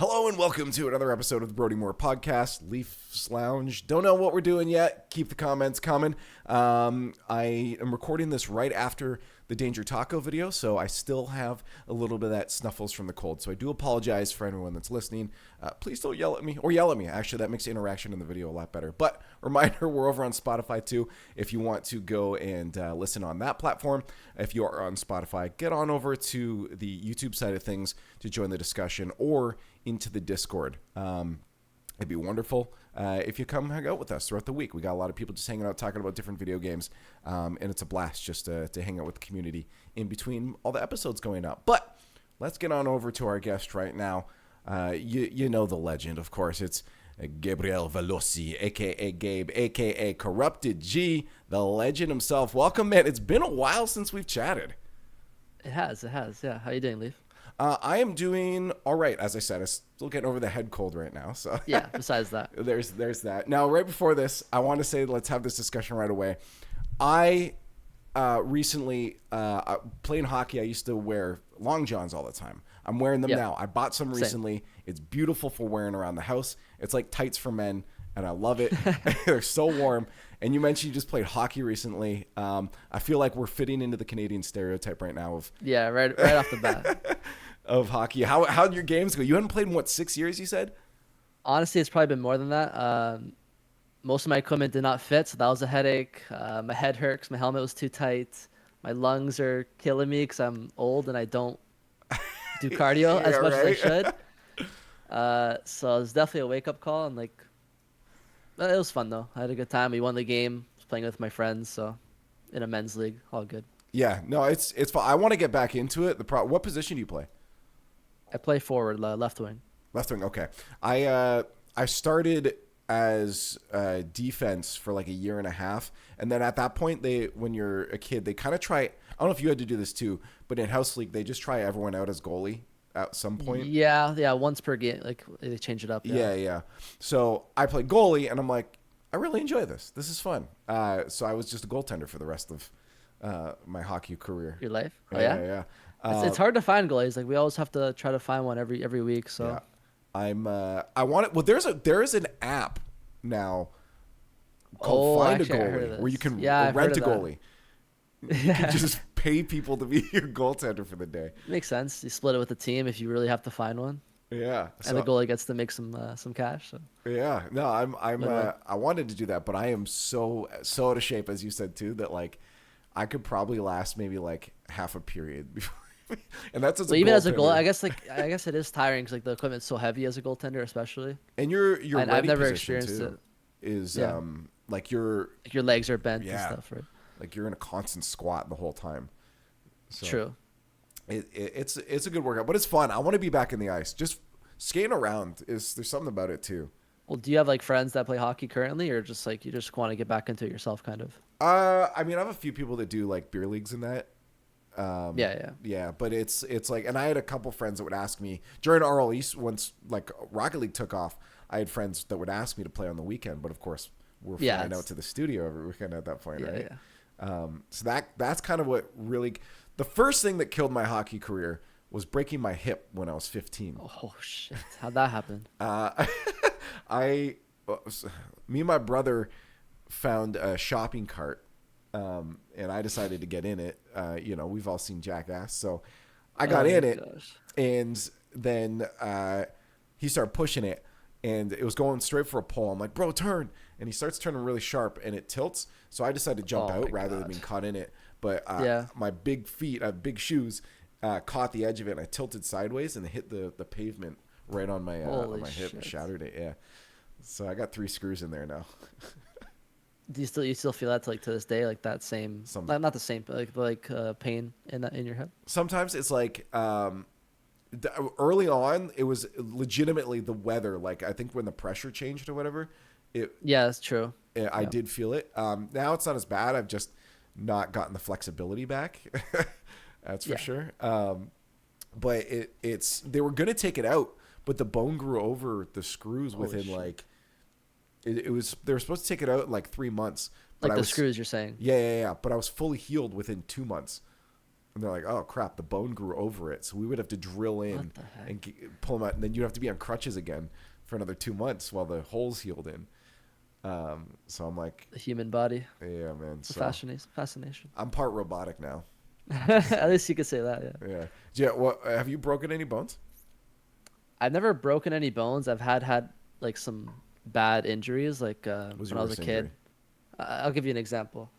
Hello and welcome to another episode of the Brody Moore Podcast, Leafs Lounge. Don't know what we're doing yet. Keep the comments coming. I am recording this right after the Danger Taco video, so I still have a little bit of that snuffles from the cold. So I do apologize for anyone that's listening. Please don't yell at me, or yell at me. Actually, that makes the interaction in the video a lot better. But reminder, we're over on Spotify too. If you want to go and listen on that platform, if you are on Spotify, get on over to the YouTube side of things to join the discussion or into the Discord. It'd be wonderful if you come hang out with us throughout the week. We got a lot of people just hanging out, talking about different video games, and it's a blast just to hang out with the community in between all the episodes going out. But let's get on over to our guest right now. You know the legend, of course. It's Gabriel Velosi, a.k.a. Gabe, a.k.a. CorruptedG, the legend himself. Welcome, man. It's been a while since we've chatted. It has. Yeah. How you doing, Leaf? I am doing all right. As I said, I'm still getting over the head cold right now. So Yeah, besides that. there's that. Now, right before this, I want to say let's have this discussion right away. I recently playing hockey. I used to wear long johns all the time. I'm wearing them now. I bought some recently. Same. It's beautiful for wearing around the house. It's like tights for men, and I love it. They're so warm. And you mentioned you just played hockey recently. I feel like we're fitting into the Canadian stereotype right now of Right off the bat. of hockey. How'd your games go? You hadn't played in what, 6 years? You said. Honestly, it's probably been more than that. Most of my equipment did not fit, so that was a headache. My head hurts. My helmet was too tight. My lungs are killing me because I'm old and I don't do cardio as much as I should. So it was definitely a wake-up call, and it was fun though. I had a good time. We won the game. I was playing with my friends, so in a men's league, all good. Yeah, no, it's fun. I want to get back into it. What position do you play? I play forward, left wing. Left wing. Okay. I started as defense for like a year and a half, and then at that point, when you're a kid, they kind of try. I don't know if you had to do this too, but in house league, they just try everyone out as goalie at some point. Yeah, once per game, they change it up. Yeah. So I played goalie, and I'm like, I really enjoy this. This is fun. So I was just a goaltender for the rest of my hockey career. Your life? Yeah. It's hard to find goalies. We always have to try to find one every week. So yeah. I want it. Well, there is an app now called Find a Goalie where you can rent a goalie. You can just pay people to be your goaltender for the day. Makes sense. You split it with the team if you really have to find one. Yeah, and the goalie gets to make some cash. So. Yeah, no, I wanted to do that, but I am so out of shape, as you said too, that I could probably last maybe half a period before. And that's even as a goal. I guess it is tiring because the equipment's so heavy as a goaltender, especially. And your I've never experienced too, it. Is your legs are bent and stuff, right? Like you're in a constant squat the whole time. So True. It's a good workout, but it's fun. I want to be back in the ice. Just skating around there's something about it too. Well, do you have friends that play hockey currently, or just you just want to get back into it yourself, kind of? I mean, I have a few people that do beer leagues and that. Yeah, but it's and I had a couple friends that would ask me during RLCS once Rocket League took off. I had friends that would ask me to play on the weekend, but of course we're flying out to the studio every weekend at that point, right? Yeah. So that's kind of what really the first thing that killed my hockey career was breaking my hip when I was 15. Oh shit! How'd that happen? Me and my brother found a shopping cart. And I decided to get in it. We've all seen Jackass, so I got in it, and then he started pushing it, and it was going straight for a pole. I'm like, bro, turn, and he starts turning really sharp, and it tilts. So I decided to jump out rather than being caught in it. But my big feet, big shoes, caught the edge of it, and I tilted sideways and hit the pavement right on my hip and shattered it. Yeah, so I got 3 screws in there now. Do you still feel that to this day, that same, not the same, but pain in your hip? Sometimes it's early on, it was legitimately the weather. I think when the pressure changed or whatever, yeah, that's true. I did feel it. Now it's not as bad. I've just not gotten the flexibility back. That's for sure. But they were gonna take it out, but the bone grew over the screws within they were supposed to take it out in 3 months. But the screws, you're saying? Yeah. But I was fully healed within 2 months. And they're like, oh crap, the bone grew over it. So we would have to drill in What the heck? and pull them out. And then you'd have to be on crutches again for another 2 months while the holes healed in. So I'm like, The human body. yeah, man. It's a So fascination. I'm part robotic now. At least you could say that, yeah. Yeah. Yeah. What, have you broken any bones? I've never broken any bones. I've had like some bad injuries, like Was when your I was a worst kid. injury? I'll give you an example.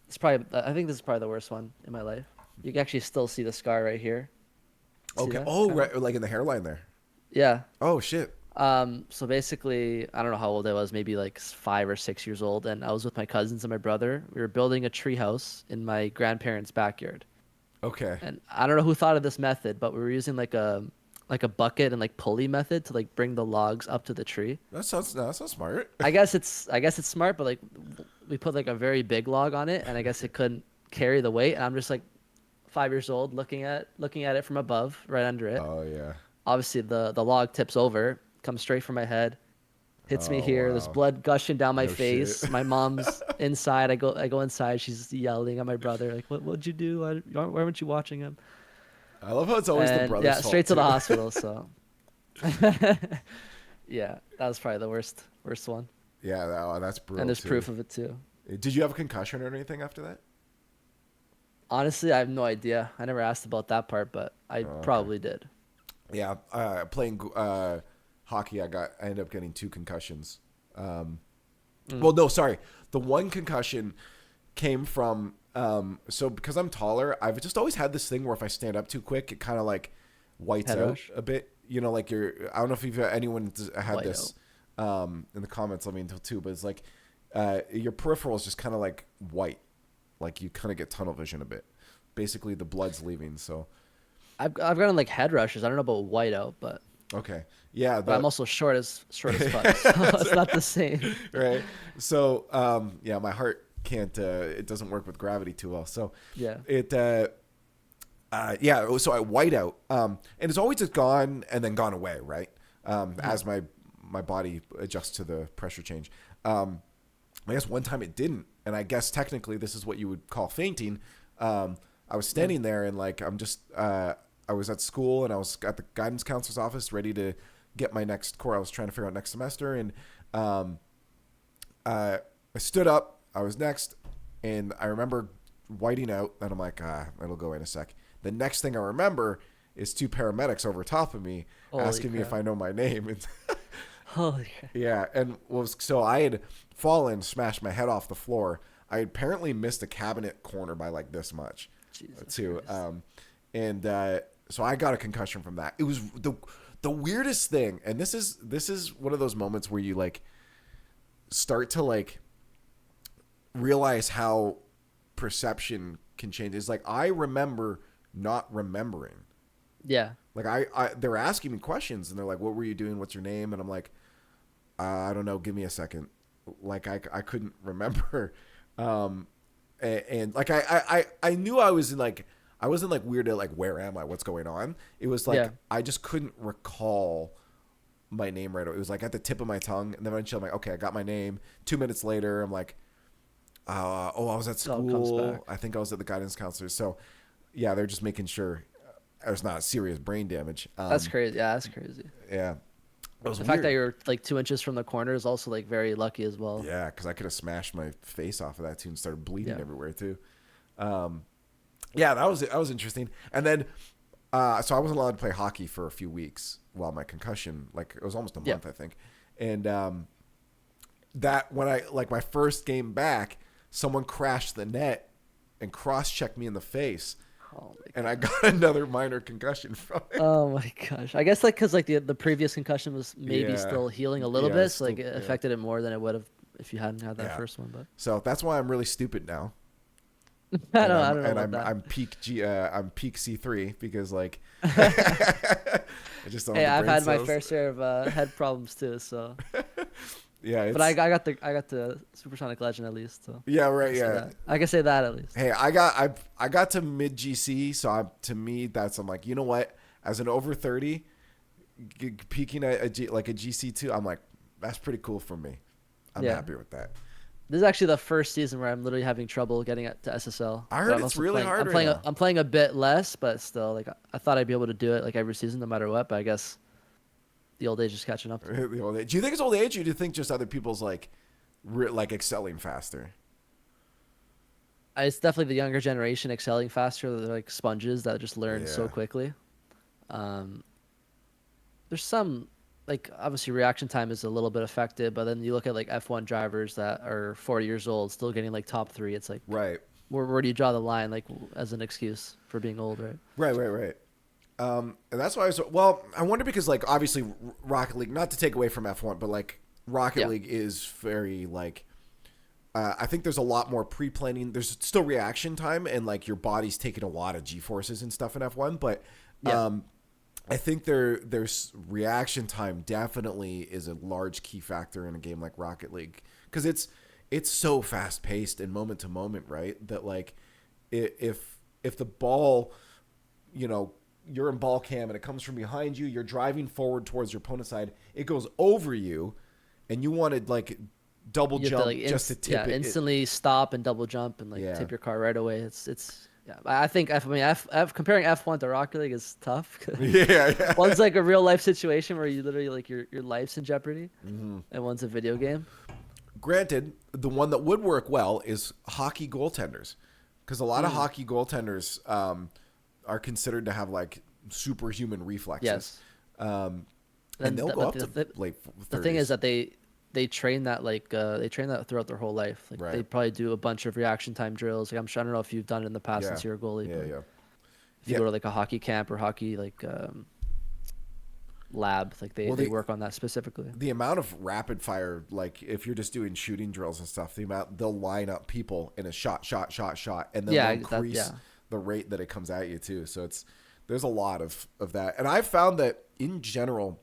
It's probably I think this is probably the worst one in my life. You can actually still see the scar right here. See Okay. that? Oh, Kinda? right. Like in the hairline there. Yeah. Oh, shit. So basically, I don't know how old I was, maybe like 5 or 6 years old, and I was with my cousins and my brother. We were building a treehouse in my grandparents' backyard. Okay. And I don't know who thought of this method, but we were using like a bucket and like pulley method to like bring the logs up to the tree. That sounds smart. I guess it's smart, but like we put like a very big log on it, and I guess it couldn't carry the weight. And I'm just like 5 years old looking at it from above, right under it. Oh, yeah. Obviously, the log tips over, comes straight for my head, hits me Oh, here. There's wow. blood gushing down my No face. shit. My mom's inside. I go inside. She's yelling at my brother like, "What'd you do? Why weren't you watching him?" I love how it's always the And brother's yeah, fault, straight to the too. hospital. So yeah, that was probably the worst one. Yeah, that's brutal. And there's too. proof of it too. Did you have a concussion or anything after that? Honestly, I have no idea. I never asked about that part, but I probably did. Yeah, playing hockey, I ended up getting 2 concussions. Well, no, sorry. The one concussion came from so because I'm taller, I've just always had this thing where if I stand up too quick, it kind of like whites Head out rush? a bit. You know, like I don't know if anyone had White this in the comments. Let me know too, but it's like your peripheral is just kind of like white, like you kind of get tunnel vision a bit. Basically, the blood's leaving. So I've gotten like head rushes. I don't know about whiteout, but okay, yeah, I'm also short as fuck, so it's not the same. right. So yeah, my heart can't. It doesn't work with gravity too well. So Yeah. it. Yeah, so I white out, and it's always just gone and then gone away, right? As my body adjusts to the pressure change. I guess one time it didn't, and I guess technically this is what you would call fainting. I was standing there and like I was at school and I was at the guidance counselor's office ready to get my next core. I was trying to figure out next semester, and I stood up. I was next, and I remember whiting out, and I'm like, it'll go in a sec. The next thing I remember is 2 paramedics over top of me asking me if I know my name. And Holy crap. yeah, and so I had fallen, smashed my head off the floor. I apparently missed a cabinet corner by like this much, Jesus too. Christ. And so I got a concussion from that. It was the weirdest thing, and this is one of those moments where you like start to like realize how perception can change. It's like I remember not remembering. Yeah. Like they're asking me questions and they're like, "What were you doing? What's your name?" And I'm like, "I don't know. Give me a second." Like I couldn't remember, and like I knew I was in like I wasn't like weird at like where am I? What's going on? It was like I just couldn't recall my name right away. It was like at the tip of my tongue, and then eventually I'm like, okay, I got my name. 2 minutes later, I'm like, I was at school. I think I was at the guidance counselor. So yeah, they're just making sure there's not serious brain damage. That's crazy. Yeah, that's crazy. Yeah. The fact that you're like 2 inches from the corner is also like very lucky as well. Yeah, because I could have smashed my face off of that too and started bleeding everywhere too. Yeah, that was interesting. And then, so I wasn't allowed to play hockey for a few weeks while my concussion, like it was almost a month, I think. And that when I like my first game back, someone crashed the net and cross-checked me in the face. Oh my and I got another minor concussion from it. Oh my gosh! I guess like because like the previous concussion was maybe still healing a little bit, so like it affected it more than it would have if you hadn't had that first one. But so that's why I'm really stupid now. I don't know about that. I'm peak C3 because like I just don't. Hey, have I've the had brain my cells. fair share of head problems too. So yeah, but I got the supersonic legend at least. So yeah, right, yeah. I can say that at least. Hey, I got to mid GC, so to me that's I'm like, you know what? As an over 30, peaking at like a GC2, I'm like, that's pretty cool for me. I'm happy with that. This is actually the first season where I'm literally having trouble getting it to SSL. I But heard I'm it's also really playing. hard right now. I'm playing a bit less, but still, like I thought I'd be able to do it like every season, no matter what. But I guess the old age is catching up to me. The old age. Do you think it's old age, or do you think just other people's like excelling faster? It's definitely the younger generation excelling faster. They're like sponges that just learn so Yeah. quickly. Um, there's some like obviously reaction time is a little bit affected, but then you look at like F1 drivers that are 40 years old still getting like top three. It's like Right. where do you draw the line like as an excuse for being old, right? Right. Right. Right. And that's why I was well. I wonder because like obviously Rocket League, not to take away from F1, but like Rocket Yeah. League is very like. I think there's a lot more pre-planning. There's still reaction time, and like your body's taking a lot of G forces and stuff in F1. But Yeah. I think there's reaction time definitely is a large key factor in a game like Rocket League because it's so fast paced and moment to moment, right? That like if the ball, you know, you're in ball cam and it comes from behind you, you're driving forward towards your opponent's side, it goes over you, and you want to like double You have to jump like just to tip it. instantly stop and double jump and like Yeah. tip your car right away. It's yeah. I think I mean F comparing F1 to Rocket League is tough. Yeah, yeah. One's like a real life situation where you literally like your life's in jeopardy, Mm-hmm. and one's a video game. Granted, the one that would work well is hockey goaltenders, because a lot of hockey goaltenders are considered to have like superhuman reflexes. Yes. And they'll go up to late 30s. The thing is that they train that they train that throughout their whole life. Like Right. they probably do a bunch of reaction time drills. Like I'm sure I don't know if you've done it in the past Yeah. since you're a goalie. Yeah, But yeah. if you Yeah. go to like a hockey camp or hockey like lab, like they work on that specifically. The amount of rapid fire, like if you're just doing shooting drills and stuff, the amount they'll line up people in a shot, and then Yeah, they'll increase the rate that it comes at you too. So there's a lot of that, and I've found that in general,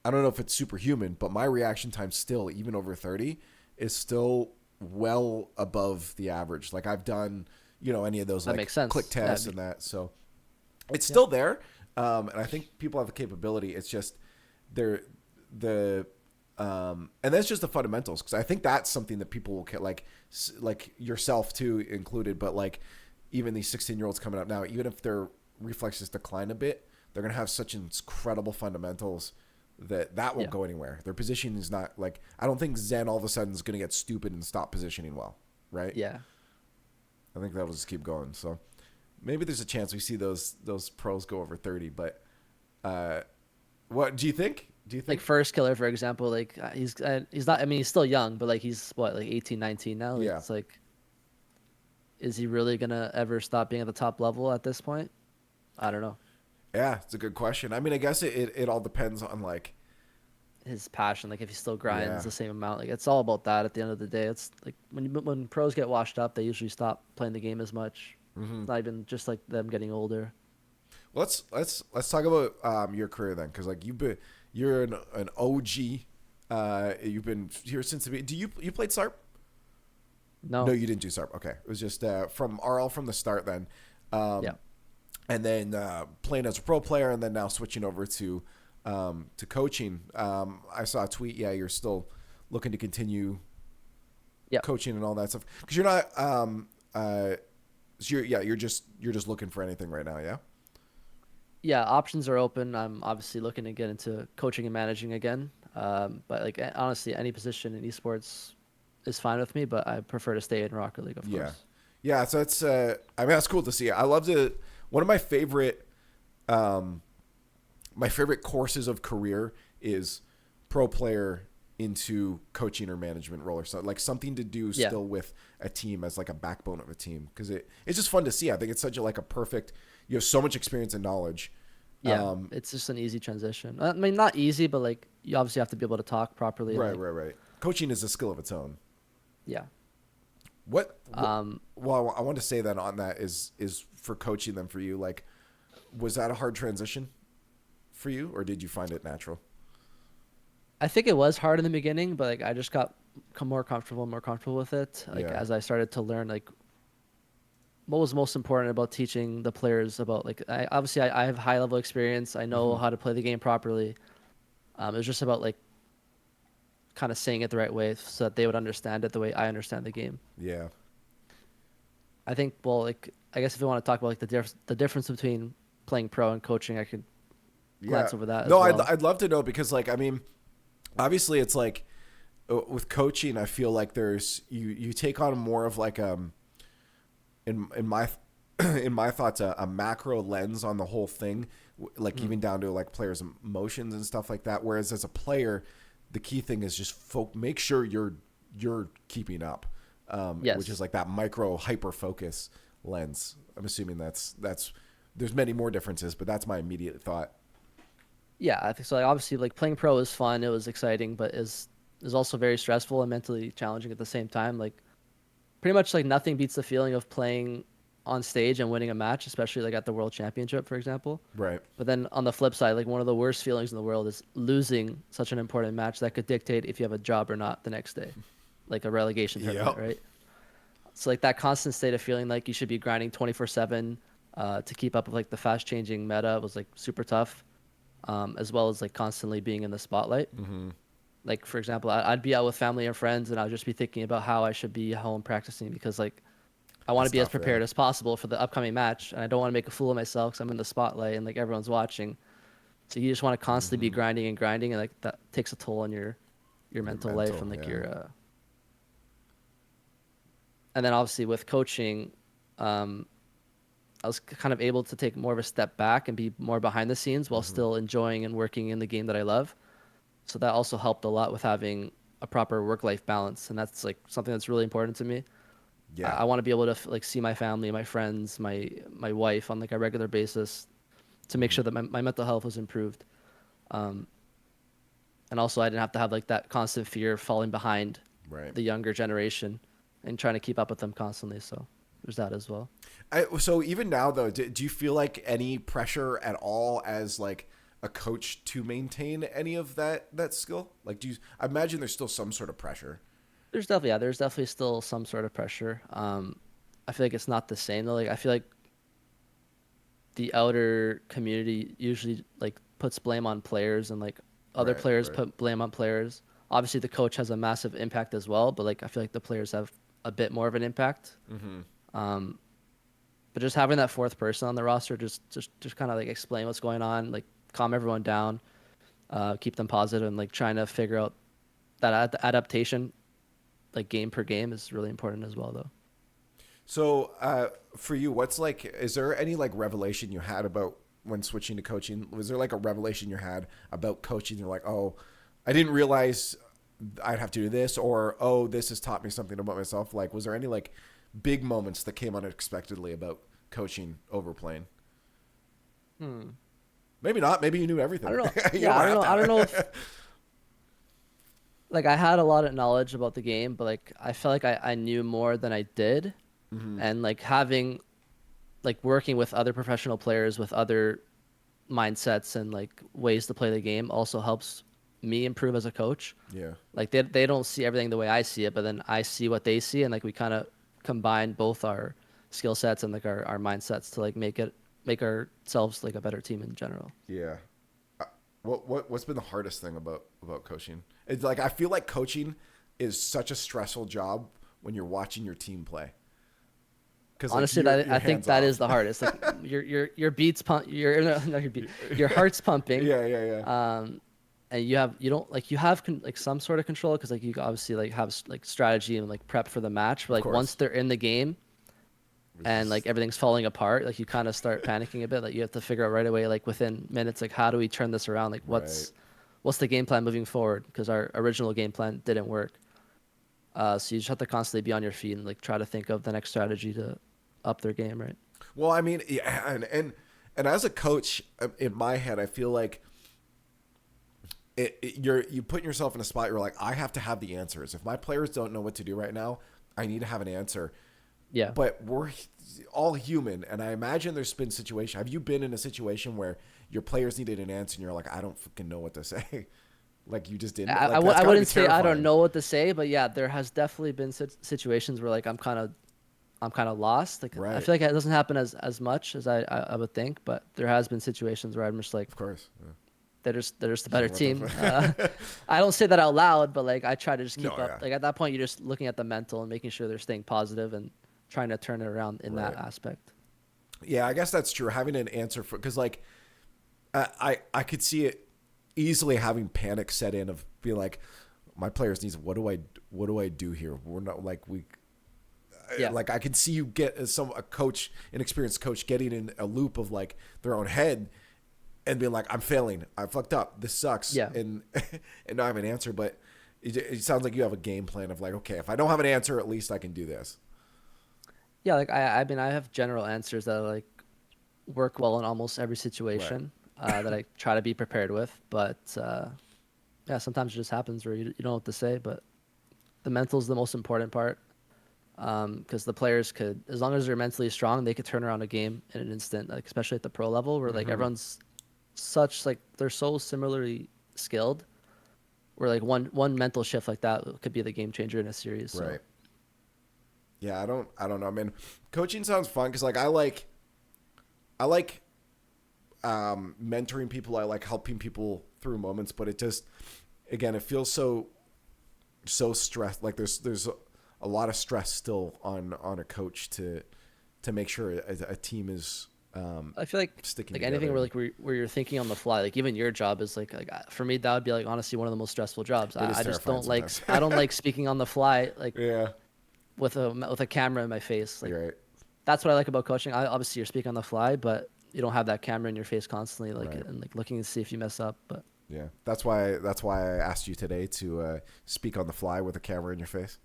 I don't know if it's superhuman, but my reaction time still, even over 30, is still well above the average. Like I've done, any of those That like makes sense. click tests Yeah, and that, so it's still there. And I think people have the capability. It's just and that's just the fundamentals, because I think that's something that people will get, like yourself too included, but like even these 16-year-olds coming up now, even if their reflexes decline a bit, they're gonna have such incredible fundamentals that won't go anywhere. Their position is not like, I don't think Zen all of a sudden is gonna get stupid and stop positioning well, right? Yeah. I think that will just keep going. So maybe there's a chance we see those pros go over 30. But what do you think? Like First Killer, for example, like he's not. I mean, he's still young, but like he's what, like 18, 19 now. Like, Yeah. It's like, is he really gonna ever stop being at the top level at this point? I don't know. Yeah, it's a good question. I mean, I guess it all depends on like His passion, like if he still grinds Yeah. the same amount, like it's all about that. At the end of the day, it's like when pros get washed up, they usually stop playing the game as much. It's not even just like them getting older. let's talk about your career then, because like you're an OG. You've been here since the you played SARP? No. No, you didn't do SARP. Okay, it was just from RL from the start then. Yeah. And then playing as a pro player, and then now switching over to coaching. I saw a tweet. Yeah, you're still looking to continue Yeah. coaching and all that stuff, because you're not. So you're just looking for anything right now. Yeah. Yeah, options are open. I'm obviously looking to get into coaching and managing again. But like honestly, any position in esports is fine with me. But I prefer to stay in Rocket League, of Yeah. course. Yeah. So it's. I mean, that's cool to see. I love to. One of my favorite courses of career is pro player into coaching or management role, or something, like something to do still with a team as like a backbone of a team, because it's just fun to see. I think it's such a perfect. You have so much experience and knowledge. Yeah, it's just an easy transition. I mean, not easy, but like you obviously have to be able to talk properly. Right, like, right. Coaching is a skill of its own. Yeah. Well, I want to say that on that is for coaching them for you. Like, was that a hard transition for you, or did you find it natural? I think it was hard in the beginning, but like I just got more comfortable with it. Like as I started to learn like what was most important about teaching the players about like I have high level experience. I know how to play the game properly. It was just about like kind of saying it the right way so that they would understand it the way I understand the game. Yeah. I think, well, like, I guess if you want to talk about like the difference between playing pro and coaching, I could Yeah. glance over that as No, well. I'd love to know because like I mean, obviously it's like with coaching, I feel like there's you take on more of like in my in my thoughts a macro lens on the whole thing, like even down to like players' emotions and stuff like that. Whereas as a player, the key thing is just make sure you're keeping up, which is Yes. like that micro hyper focus lens. I'm assuming that's there's many more differences, but that's my immediate thought. Yeah, I think so. Like, obviously, like playing pro was fun, it was exciting, but is also very stressful and mentally challenging at the same time. Like pretty much like nothing beats the feeling of playing on stage and winning a match, especially like at the World Championship, for example. Right. But then on the flip side, like one of the worst feelings in the world is losing such an important match that could dictate if you have a job or not the next day, like a relegation tournament, Yep. right? So like that constant state of feeling like you should be grinding 24/7 to keep up with like the fast changing meta was like super tough, as well as like constantly being in the spotlight. Mm-hmm. Like for example, I'd be out with family and friends, and I'd just be thinking about how I should be home practicing because like I want to That's be as tough. Yeah. prepared as possible for the upcoming match, and I don't want to make a fool of myself because I'm in the spotlight and like everyone's watching. So you just want to constantly be Mm-hmm. grinding and grinding, and like that takes a toll on your Your mental life mental. and like Yeah. your and then obviously with coaching, I was kind of able to take more of a step back and be more behind the scenes while Mm-hmm. still enjoying and working in the game that I love. So that also helped a lot with having a proper work-life balance, and that's like something that's really important to me. Yeah. I want to be able to like see my family, my friends, my wife on like a regular basis to make Mm-hmm. sure that my mental health was improved. Um, and also I didn't have to have like that constant fear of falling behind Right. the younger generation and trying to keep up with them constantly. So there's that as well. So even now though, do you feel like any pressure at all as like a coach to maintain any of that skill? Like, do you? I imagine there's still some sort of pressure. There's definitely still some sort of pressure. I feel like it's not the same though. Like I feel like the outer community usually like puts blame on players and like other Right. players Right. put blame on players. Obviously the coach has a massive impact as well, but like I feel like the players have a bit more of an impact. Mm-hmm. Um, but just having that fourth person on the roster just kind of like explain what's going on, like calm everyone down, keep them positive, and like trying to figure out that adaptation like game per game is really important as well though. So for you, what's like? Is there any like revelation you had about when switching to coaching? Was there like a revelation you had about coaching? You're like, oh, I didn't realize I'd have to do this, or oh, this has taught me something about myself. Like, was there any like big moments that came unexpectedly about coaching over playing? Hmm. Maybe not. Maybe you knew I everything. don't know. You Yeah, don't I don't have know. to I don't know have. if like I had a lot of knowledge about the game, but like I felt like I knew more than I did. Mm-hmm. And like having like working with other professional players with other mindsets and like ways to play the game also helps me improve as a coach. Yeah. Like they don't see everything the way I see it, but then I see what they see, and like we kind of combine both our skill sets and like our mindsets to like make ourselves like a better team in general. Yeah. What's been the hardest thing about coaching? It's like I feel like coaching is such a stressful job when you're watching your team play because like Honestly, that you're I think hands that is off. the hardest. Like your beats pump, your no, not your beat, your heart's pumping, Yeah, yeah, yeah. and you don't like you have like some sort of control because like you obviously like have like strategy and like prep for the match. But Of like once course. they're in the game It's and like just everything's falling apart, like you kind of start panicking a bit. Like you have to figure out right away, like within minutes, like how do we turn this around? Like right. what's the game plan moving forward? Because our original game plan didn't work. So you just have to constantly be on your feet and like try to think of the next strategy to up their game, right? Well, I mean, yeah, and as a coach, in my head, I feel like you put yourself in a spot. You're like, I have to have the answers. If my players don't know what to do right now, I need to have an answer. Yeah. But we're all human, and I imagine there's been situation. Have you been in a situation where your players needed an answer, and you're like, I don't fucking know what to say, like you just didn't? Like that's I gotta be wouldn't say I don't terrifying. know what to say, but yeah, there has definitely been situations where like I'm kind of lost. Like I Right. feel like it doesn't happen as much as I would think, but there has been situations where I'm just like Of course. Yeah. they're just a better What the team. fuck? I don't say that out loud, but like I try to just No, keep yeah. up. Like at that point, you're just looking at the mental and making sure they're staying positive and trying to turn it around in that Right. aspect. Yeah, I guess that's true. Having an answer for, because like I could see it easily having panic set in of being like, my players needs, what do I do here? We're not like we Yeah, like I could see you get as a coach, an experienced coach, getting in a loop of like their own head and being like, I'm failing, I fucked up, this sucks, yeah, and and not have an answer. But it sounds like you have a game plan of like, okay, if I don't have an answer, at least I can do this. yeah. Like I mean, I have general answers that like work well in almost every Right. situation that I try to be prepared with. But yeah, sometimes it just happens where you don't know what to say. But the mental is the most important part because the players could, as long as they're mentally strong, they could turn around a game in an instant. Like especially at the pro level, where like Mm-hmm. everyone's such like they're so similarly skilled. Where like one mental shift like that could be the game changer in a series. So Right. Yeah, I don't know. I mean, coaching sounds fun because like I like mentoring people. I like helping people through moments, but it just, again, it feels so stressed. Like there's a lot of stress still on a coach to make sure a team is I feel sticking like together. anything where like where you're thinking on the fly, like even your job is like for me that would be like honestly one of the most stressful jobs. It is I just terrifying don't like sometimes. I don't like speaking on the fly like Yeah, with a camera in my face. Like you're right. that's what I like about coaching. Obviously you're speaking on the fly, but you don't have that camera in your face constantly, like Right. and like looking to see if you mess up. But Yeah, that's why I asked you today to speak on the fly with a camera in your face.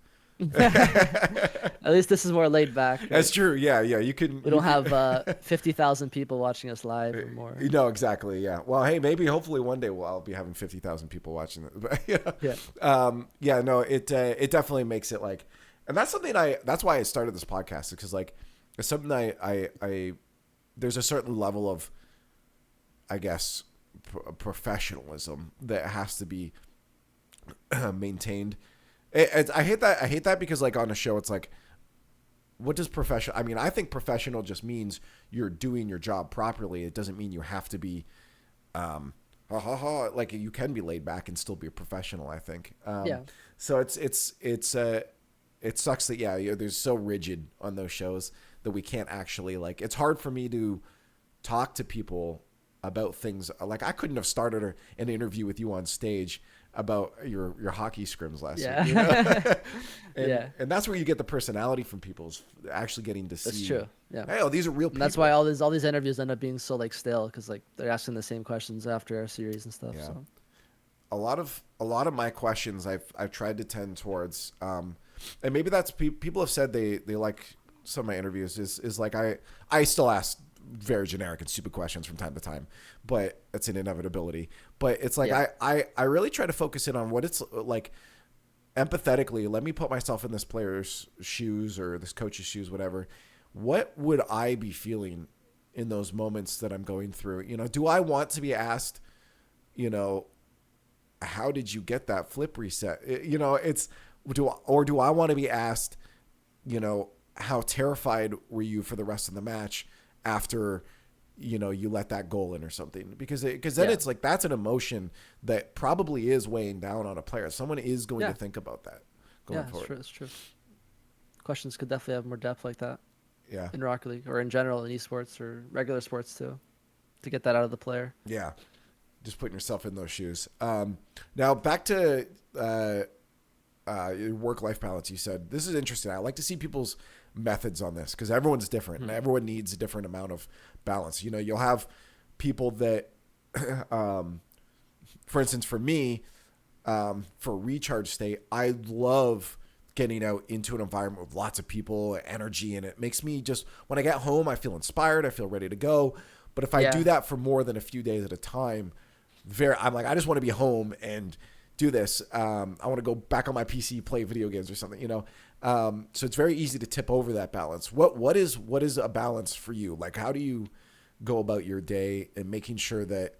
at least this is more laid back. That's Right? true. Yeah, yeah. You can. We You don't can. have 50,000 people watching us live or more. You know exactly. Yeah. Well, hey, maybe hopefully one day I'll be having 50,000 people watching it. But yeah. Yeah. Yeah. No. It definitely makes it like, and that's something that's why I started this podcast because like it's something I there's a certain level of, I guess, professionalism that has to be maintained. I hate that. I hate that because like on a show, it's like, what does professional? I mean, I think professional just means you're doing your job properly. It doesn't mean you have to be, like you can be laid back and still be a professional. I think. Yeah. So it sucks that they're so rigid on those shows that we can't actually like. It's hard for me to talk to people about things like I couldn't have started an interview with you on stage about your hockey scrims last Yeah. week, you know? Yeah. And that's where you get the personality from people is actually getting to see. That's true. Yeah. Hey, oh, these are real And people. that's why all these interviews end up being so like stale because like they're asking the same questions after our series and stuff. Yeah. So A lot of my questions I've tried to tend towards, and maybe that's people have said they like some of my interviews is like I still ask very generic and stupid questions from time to time, but it's an inevitability. But it's like yeah, I really try to focus in on what it's like empathetically. Let me put myself in this player's shoes or this coach's shoes, whatever. What would I be feeling in those moments that I'm going through? You know, do I want to be asked, you know, how did you get that flip reset? You know, do I want to be asked, you know, how terrified were you for the rest of the match after, you know, you let that goal in or something? Because then yeah, it's like that's an emotion that probably is weighing down on a player. Someone is going yeah, to think about that going yeah. It's forward. true. It's true. Questions could definitely have more depth like that Yeah, in Rocket League or in general in esports or regular sports too, to get that out of the player. yeah. Just putting yourself in those shoes. Now back to your work-life balance. You said this is interesting. I like to see people's methods on this because everyone's different and everyone needs a different amount of balance. You know, you'll have people that, for instance, for me, for recharge state, I love getting out into an environment with lots of people, energy, and it makes me just when I get home, I feel inspired, I feel ready to go. But if I Yeah, do that for more than a few days at a time, I'm like, I just want to be home and do this. I want to go back on my PC, play video games or something, you know? So it's very easy to tip over that balance. What is a balance for you? Like, how do you go about your day and making sure that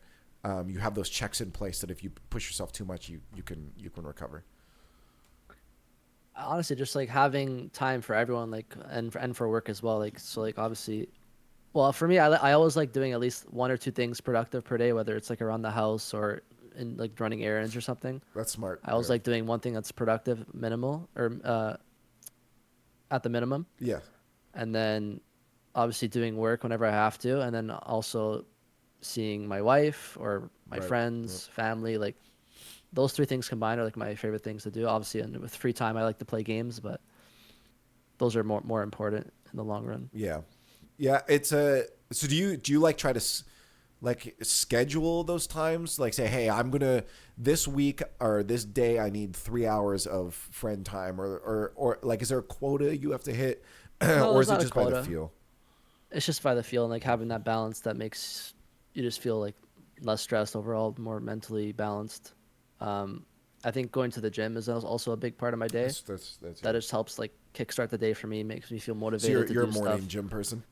you have those checks in place that if you push yourself too much, you can recover? honestly, just like having time for everyone, like and for work as well. Like so, like obviously, Well, for me, I always like doing at least one or two things productive per day, whether it's like around the house or in like running errands or something. That's smart. I always Yeah. like doing one thing that's productive, minimal or at the minimum, Yeah. and then obviously doing work whenever I have to, and then also seeing my wife or my Right. Right. friends, family. Like those three things combined are like my favorite things to do. Obviously, and with free time, I like to play games, but those are more important in the long run. Yeah. Yeah. It's a. So do you like try to like schedule those times? Like say, hey, I'm gonna this week or this day I need 3 hours of friend time, or like is there a quota you have to hit, No, or there's is it not a just by the quota. feel? It's just by the feel and like having that balance that makes you just feel like less stressed overall, more mentally balanced. Um, I think going to the gym is also a big part of my day. That's That yeah. just helps like kickstart the day for me, makes me feel So motivated to you're a do morning stuff. gym person.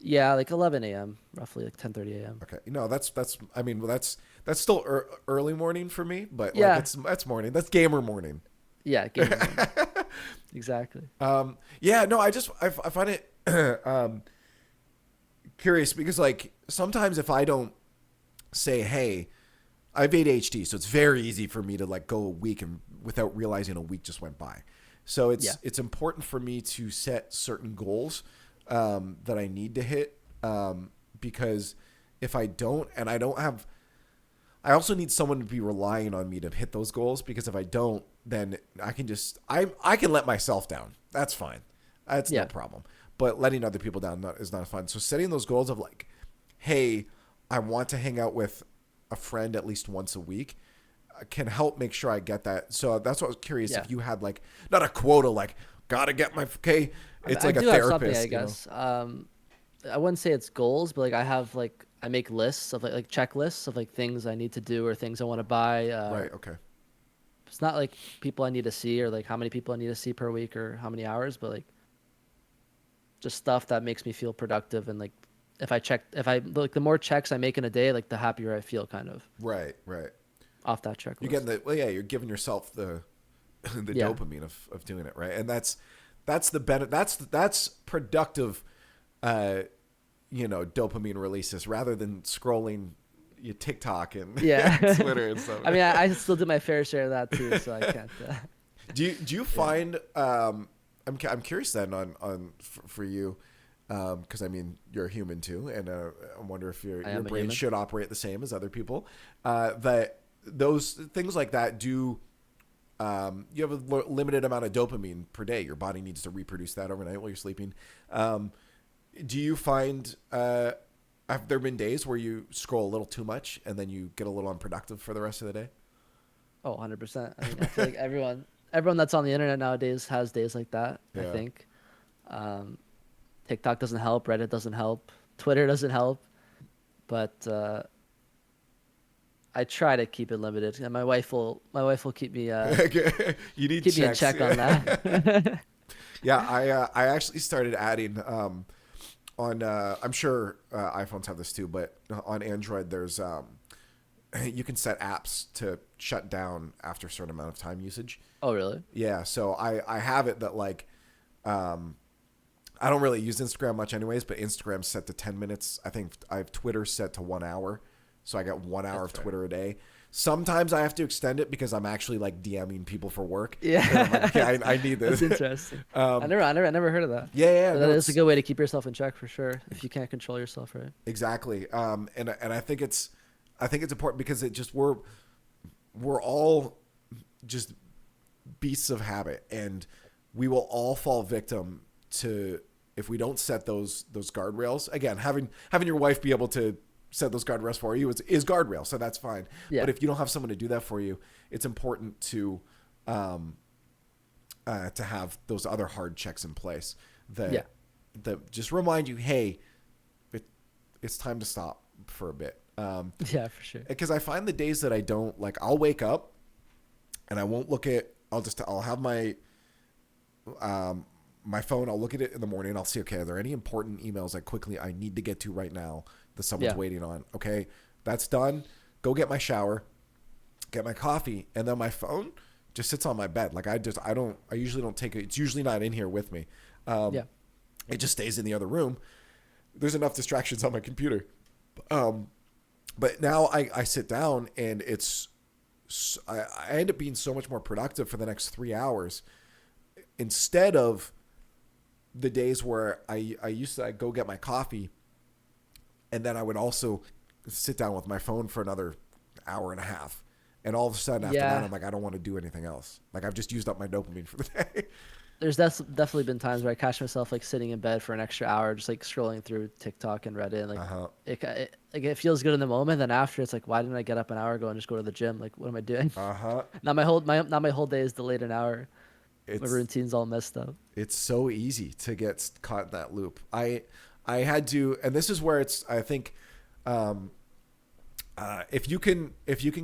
Yeah, like 11 a.m., roughly like 10:30 a.m. Okay. No, that's. I mean, that's still early morning for me, but like Yeah, that's morning. That's gamer morning. yeah, gamer morning. Exactly. Yeah. No, I find it curious because like sometimes if I don't say, hey, I have ADHD, so it's very easy for me to like go a week and without realizing a week just went by. So Yeah, it's important for me to set certain goals that I need to hit because if I don't, and I don't have, I also need someone to be relying on me to hit those goals because if I don't, then I can just I can let myself down. That's fine. That's no yeah, problem. But letting other people down is not fun. So setting those goals of like, hey, I want to hang out with a friend at least once a week can help make sure I get that. So that's what I was curious yeah. if you had like not a quota like gotta get my okay. It's I like a do have something, I therapist, you know. guess. I wouldn't say it's goals, but like I have like I make lists of like checklists of like things I need to do or things I want to buy. Right. Okay. It's not like people I need to see or like how many people I need to see per week or how many hours, but like just stuff that makes me feel productive and like if I like the more checks I make in a day, like the happier I feel kind of Right. Right. off that You're getting checklist. the well, yeah. You're giving yourself the the Yeah. dopamine of doing it right, and that's the benefit. That's productive, uh, dopamine releases rather than scrolling your TikTok and, and Yeah. Twitter and stuff. I mean, I still do my fair share of that too, so I can't. Do you Yeah. find I'm curious then on for you because I mean you're a human too, and I wonder if I your am a brain human. should operate the same as other people. That those things like that do. You have a limited amount of dopamine per day. Your body needs to reproduce that overnight while you're sleeping. Do you find have there been days where you scroll a little too much and then you get a little unproductive for the rest of the day? Oh, 100%. I mean, I feel like everyone that's on the internet nowadays has days like that, I Yeah. think. Um, TikTok doesn't help, Reddit doesn't help, Twitter doesn't help, but I try to keep it limited. And my wife will You need keep me in checks. check on that. Yeah, I actually started adding on I'm sure iPhones have this too, but on Android there's you can set apps to shut down after a certain amount of time usage. Oh, really? Yeah, so I have it that like I don't really use Instagram much anyways, but Instagram's set to 10 minutes. I think I have Twitter set to 1 hour. So I got 1 hour That's of fair. Twitter a day. Sometimes I have to extend it because I'm actually like DMing people for work. And I'm like, Yeah. okay, I need That's this. interesting. um, I never heard of that. yeah, yeah, But no, that is a it's good way to keep yourself in check for sure if you can't control yourself, right? exactly. And I think it's important because it just we're all just beasts of habit, and we will all fall victim to if we don't set those guardrails. Again, having your wife be able to set those guardrails for you is guardrail, so that's fine. Yeah. But if you don't have someone to do that for you, it's important to have those other hard checks in place Yeah. that just remind you, hey, it's time to stop for a bit. Yeah, for sure. Because I find the days that I don't like, I'll wake up and I won't look at. I'll have my phone. I'll look at it in the morning. I'll see, okay, are there any important emails I need to get to right now that someone's Yeah. waiting on? Okay, that's done. Go get my shower, get my coffee, and then my phone just sits on my bed. Like I usually don't take it. It's usually not in here with me. Yeah. It just stays in the other room. there's enough distractions on my computer. Um, but now I sit down and I end up being so much more productive for the next 3 hours instead of the days where I used to go get my coffee and then I would also sit down with my phone for another hour and a half. And all of a sudden after that, Yeah, I'm like, I don't want to do anything else. Like I've just used up my dopamine for the day. there's definitely been times where I catch myself like sitting in bed for an extra hour, just like scrolling through TikTok and Reddit. Like Uh-huh. like it feels good in the moment. Then after, it's like, why didn't I get up an hour ago and just go to the gym? Like, what am I doing? Uh-huh. Now my whole day is delayed an hour. My It's routine's all messed up. it's so easy to get caught in that loop. I had to, and this is where it's I think um, if you can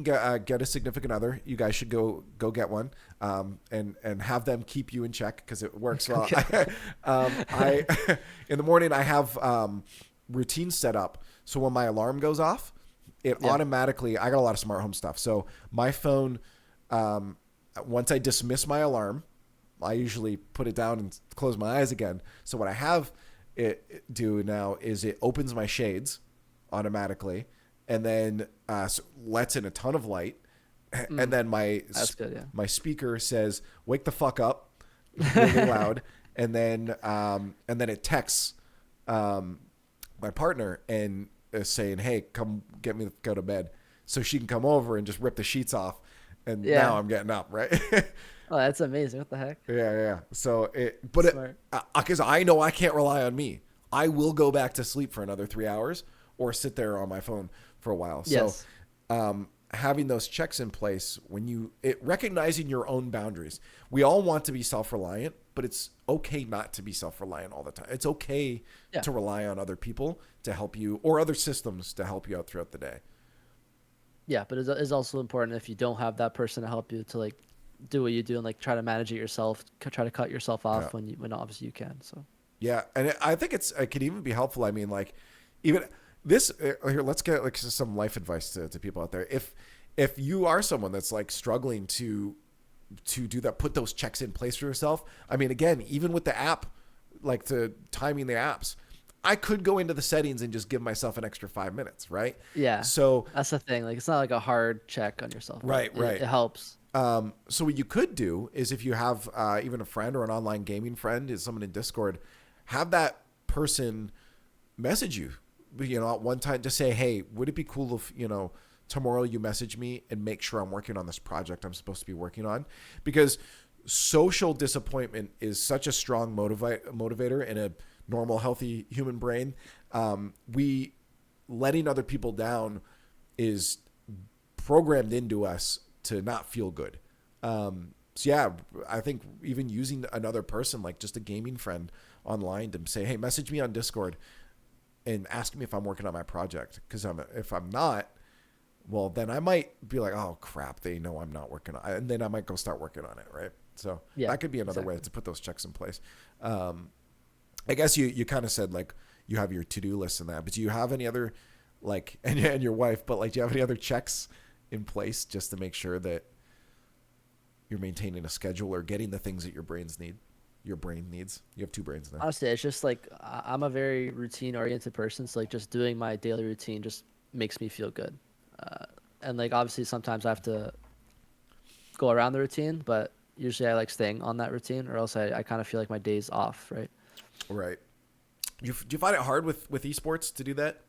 get a significant other, you guys should go get one, and have them keep you in check because it works well. Okay. I in the morning I have routines set up so when my alarm goes off, it Yeah. automatically. I got a lot of smart home stuff, so my phone. Once I dismiss my alarm, I usually put it down and close my eyes again. So what I have it do now is it opens my shades automatically and then lets in a ton of light. And then That's good. Yeah. my speaker says, "Wake the fuck up," really loud, and then it texts my partner and is saying, "Hey, come get me, go to bed," so she can come over and just rip the sheets off. And Yeah. now I'm getting up, right? Oh, that's amazing. What the heck? Yeah. So but Smart. because I know I can't rely on me. I will go back to sleep for another 3 hours or sit there on my phone for a while. Yes. So, having those checks in place recognizing your own boundaries. We all want to be self-reliant, but it's okay not to be self-reliant all the time. It's okay Yeah. to rely on other people to help you or other systems to help you out throughout the day. Yeah, but it's also important if you don't have that person to help you to like do what you do and like try to manage it yourself, try to cut yourself Yeah. off when obviously you can. So Yeah, and I think it could even be helpful. I mean, like, even this here. Let's get like some life advice to people out there. If you are someone that's like struggling to do that, put those checks in place for yourself. I mean, again, even with the app, like the timing the apps, I could go into the settings and just give myself an extra 5 minutes, right? yeah, So that's the thing. Like it's not like a hard check on yourself. But right, right. It helps. So what you could do is if you have even a friend or an online gaming friend, is someone in Discord, have that person message you, at one time, just say, hey, would it be cool if, tomorrow you message me and make sure I'm working on this project I'm supposed to be working on? Because social disappointment is such a strong motivator in a normal, healthy human brain. We letting other people down is programmed into us to not feel good. So yeah, I think even using another person, like just a gaming friend online, to say, hey, message me on Discord and ask me if I'm working on my project. Because if I'm not, well, then I might be like, oh crap, they know I'm not working on it. And then I might go start working on it, right? So Yeah, that could be another way exactly. to put those checks in place. I guess you kind of said like you have your to-do list and that, but do you have any other like, and your wife, but like, do you have any other checks in place just to make sure that you're maintaining a schedule or getting the things that your brain needs? You have two brains now. Honestly, it's just like I'm a very routine oriented person, so like just doing my daily routine just makes me feel good. And like obviously sometimes I have to go around the routine, but usually I like staying on that routine, or else I kind of feel like my day's off, right? Right. Do you find it hard with esports to do that?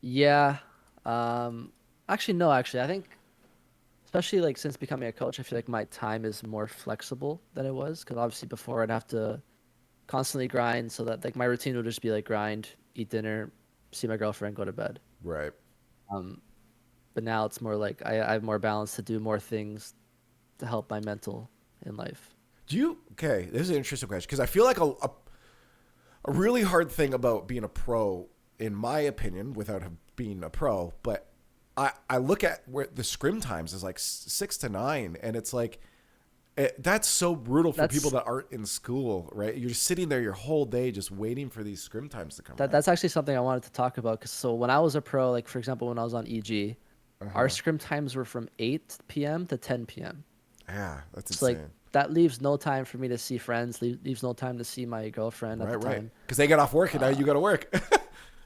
Yeah. Actually, no. Actually, I think especially like since becoming a coach, I feel like my time is more flexible than it was. Because obviously before I'd have to constantly grind, so that like my routine would just be like grind, eat dinner, see my girlfriend, go to bed. Right. Um, but now it's more like I have more balance to do more things to help my mental in life. Okay, this is an interesting question because I feel like a really hard thing about being a pro, in my opinion, without being a pro, but I look at where the scrim times is like 6 to 9, and it's like that's so brutal for people That's that aren't in school, right? You're just sitting there your whole day just waiting for these scrim times to come around. that's actually something I wanted to talk about. Cause so when I was a pro, like for example, when I was on EG, our Uh-huh. scrim times were from 8 p.m. to 10 p.m. Yeah, that's So like insane. that leaves no time for me to see friends. Leaves no time to see my girlfriend at Right, the right. time. Because they get off work and now you got to work.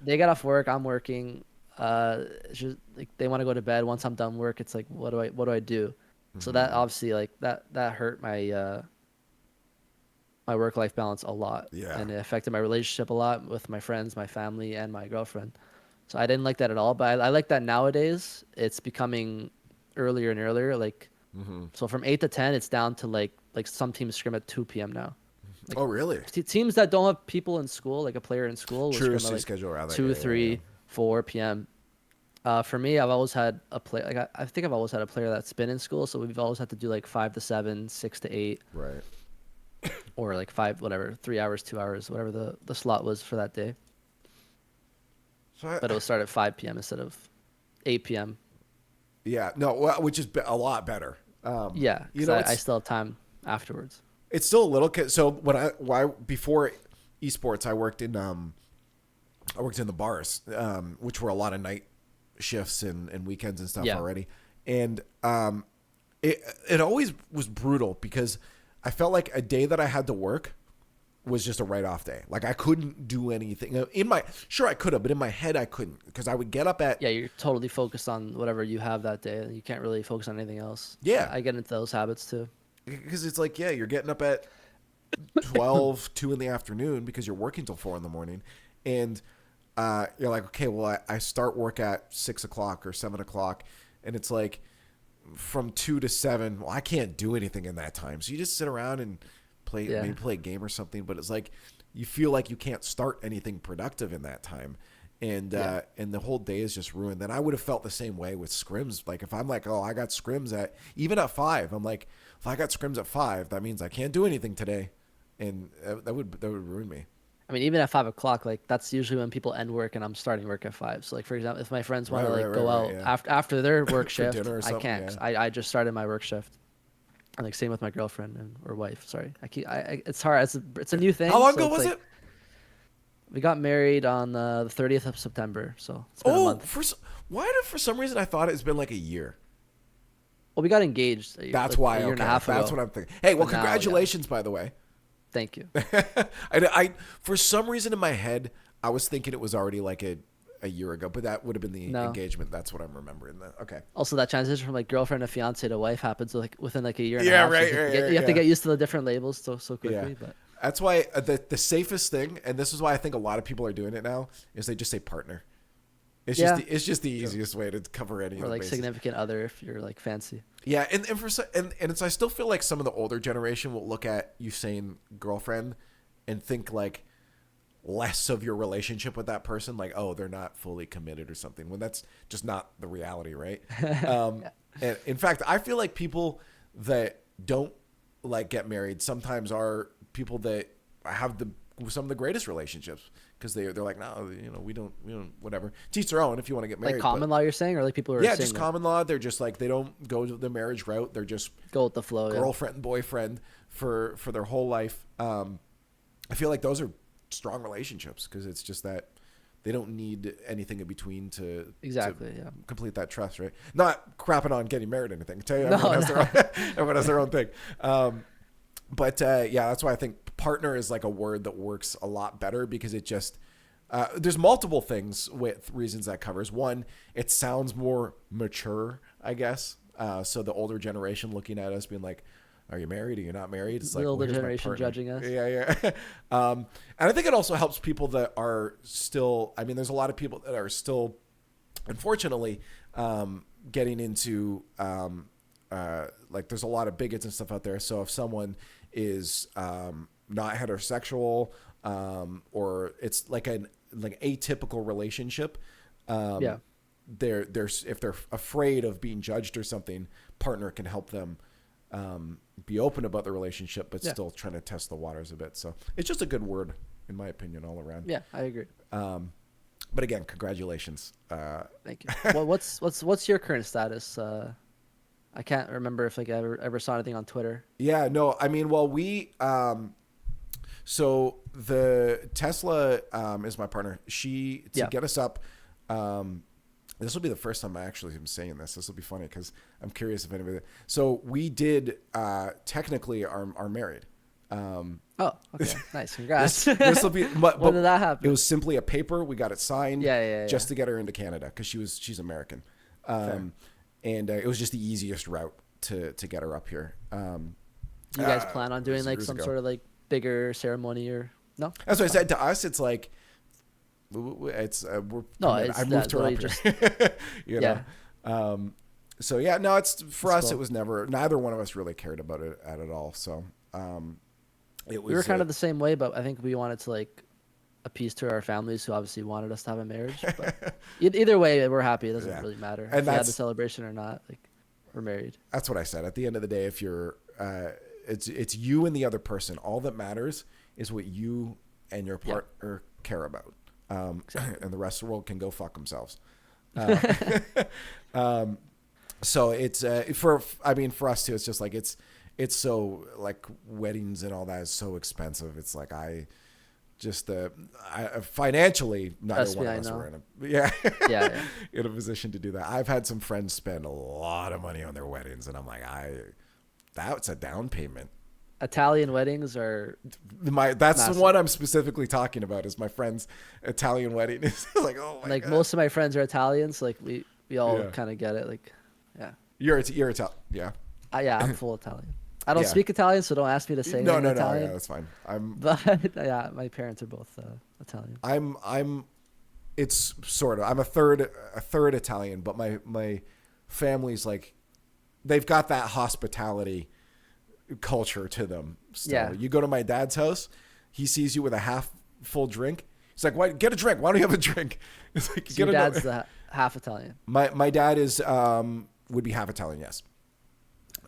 They get off work. I'm working. It's just like they want to go to bed. Once I'm done work, it's like, what do I do? So that obviously like that hurt my work life balance a lot, Yeah. and it affected my relationship a lot with my friends, my family, and my girlfriend. So I didn't like that at all. But I like that nowadays it's becoming earlier and earlier. Like so from 8 to 10, it's down to like some teams scrim at 2 p.m. now. Like Oh, really? teams that don't have people in school, like a player in school, will True scrim at city like schedule around that. 2, Yeah, yeah, yeah. 3, 4 p.m. For me, I've always had a player. Like I think I've always had a player that's been in school, so we've always had to do like 5 to 7, 6 to 8, Right. or like five, whatever, 3 hours, 2 hours, whatever the slot was for that day. So But it would start at 5 p.m. instead of 8 p.m. yeah, no, well, which is a lot better. Yeah, You because know, I still have time afterwards. it's still a little. So before esports, I worked in the bars, which were a lot of night shifts and weekends and stuff Yeah. already, and it always was brutal because I felt like a day that I had to work was just a write-off day. Like I couldn't do anything. Sure I could have, but in my head I couldn't because I would get up at Yeah, you're totally focused on whatever you have that day. You can't really focus on anything else. Yeah. I get into those habits too. because it's like you're getting up at 12, 2 in the afternoon because you're working till 4 in the morning, and you're like, okay, well I start work at 6 o'clock or 7 o'clock, and it's like from 2 to 7. Well, I can't do anything in that time, so you just sit around and maybe play a game or something. But it's like you feel like you can't start anything productive in that time, and the whole day is just ruined. Then I would have felt the same way with scrims. Like if I'm like, oh, I got scrims at 5. I'm like, if I got scrims at 5, that means I can't do anything today, and that would ruin me. I mean, even at 5 o'clock, like that's usually when people end work and I'm starting work at 5. So like for example, if my friends want to go out yeah. after their work For shift, dinner or I something, can't. 'Cause yeah. I just started my work shift. And like same with my girlfriend or wife. Sorry, it's hard. It's a new thing. How long so ago it's was like, it? We got married on the 30th of September, so it's been a Oh, month. for some reason I thought it's been like a year. Well, we got engaged. That's like why. a year and a half That's ago. what I'm thinking. Hey, well, But now, yeah. congratulations, by the way. Thank you. I for some reason in my head I was thinking it was already like a year ago, but that would have been the No. engagement. That's what I'm remembering. Okay. Also, that transition from like girlfriend to fiance to wife happens like within like a year and Yeah, a half. So right, you have, right, to, get, right, you have to yeah. get used to the different labels so quickly. Yeah. But That's why the safest thing, and this is why I think a lot of people are doing it now, is they just say partner. It's Yeah. just the easiest way to cover any or of the like bases. significant other if you're like fancy. Yeah, and it's I still feel like some of the older generation will look at you saying girlfriend and think like less of your relationship with that person, like, oh, they're not fully committed or something, when that's just not the reality, right? And in fact, I feel like people that don't like get married sometimes are people that have some of the greatest relationships because they're like, no, we don't whatever. Teach their own if you want to get married. Like common law, you're saying, or like people who are Yeah, single? just common law. They're just like, they don't go the marriage route. They're just Go with the flow. Yeah. girlfriend and boyfriend for their whole life. I feel like those are strong relationships because it's just that they don't need anything in between to Exactly, yeah. complete that trust, right? Not crapping on getting married or anything. I tell you, No, everyone has their own thing. But yeah, that's why I think partner is like a word that works a lot better because it just there's multiple things with reasons that covers. One, it sounds more mature, I guess. So the older generation looking at us being like, are you married? Are you not married? It's The like, older here's my generation partner. judging us. Yeah. And I think it also helps people that are still, I mean, there's a lot of people that are still, unfortunately, getting into, like there's a lot of bigots and stuff out there. So if someone is not heterosexual, or it's like an atypical relationship, Yeah. if they're afraid of being judged or something, partner can help them be open about the relationship, but still trying to test the waters a bit. So it's just a good word, in my opinion, all around. Yeah, I agree. But again, congratulations. Thank you. Well, what's your current status? I can't remember if like I ever saw anything on Twitter. Yeah, no, I mean, well, so the Tesla is my partner. To get us up, This will be the first time I actually am saying this. This will be funny because I'm curious if anybody. So we did technically are married. Oh, okay, nice, congrats. This will be. But When did that happen? It was simply a paper. We got it signed. Yeah. Just to get her into Canada because she's American, and it was just the easiest route to get her up here. Do you guys plan on doing like some sort of like bigger ceremony or no? That's what I said to us. It's like it's we're. No, I moved her up here. You know. So yeah, no, it's for us. Cool. It was never. Neither one of us really cared about it at all. So it was. We were kind of the same way, but I think we wanted to like appease to our families who obviously wanted us to have a marriage. But either way, we're happy. It doesn't really matter if we had the celebration or not. Like we're married. That's what I said. At the end of the day, if you're, it's you and the other person. All that matters is what you and your partner care about. Exactly. And the rest of the world can go fuck themselves. So it's for us too. It's just like it's so like weddings and all that is so expensive. It's like financially neither one of us were in a position to do that. I've had some friends spend a lot of money on their weddings, and I'm like, that's a down payment. Italian weddings are that's massive. The one I'm specifically talking about is my friend's Italian wedding. It's like, oh my God. Most of my friends are Italian, so like we all kind of get it. Like, yeah, you're Italian, yeah. I'm full Italian. I don't speak Italian, so don't ask me to say no, Italian. Yeah, that's fine. But yeah, my parents are both Italian. It's sort of. I'm a third Italian, but my family's like, they've got that hospitality culture to them still. Yeah. You go to my dad's house, he sees you with a half full drink. He's like, "Why get a drink? Why don't you have a drink?" It's like, so your dad's half Italian. My dad is would be half Italian, yes.